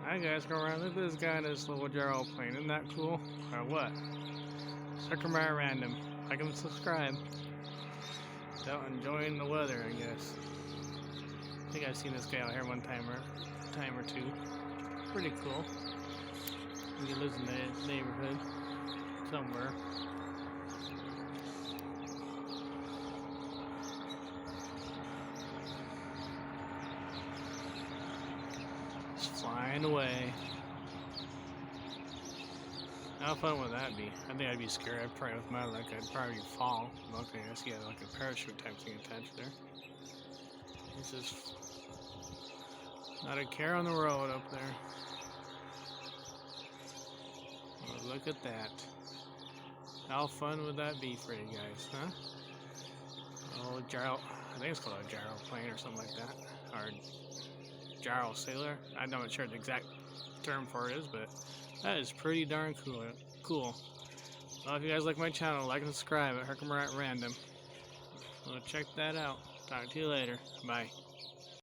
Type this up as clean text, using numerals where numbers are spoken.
Hi guys, go around. Look at this guy in this little GyroPlane. Isn't that cool? Or what? Check him out random. Like and subscribe. Out enjoying the weather, I guess. I think I've seen this guy out here one time or two. Pretty cool. He lives in the neighborhood somewhere. Just flying away. How fun would that be? I think I'd be scared. I'd probably, with my luck, I'd probably fall. Okay, I guess he had like a parachute type thing attached there. It's just not a care on the road up there. Oh, look at that. How fun would that be for you guys, huh? Oh, I think it's called a GyroPlane or something like that. Or gyro sailor. I'm not sure the exact term for it is, but that is pretty darn cool. Well, if you guys like my channel, like and subscribe at Random. So check that out. Talk to you later. Bye.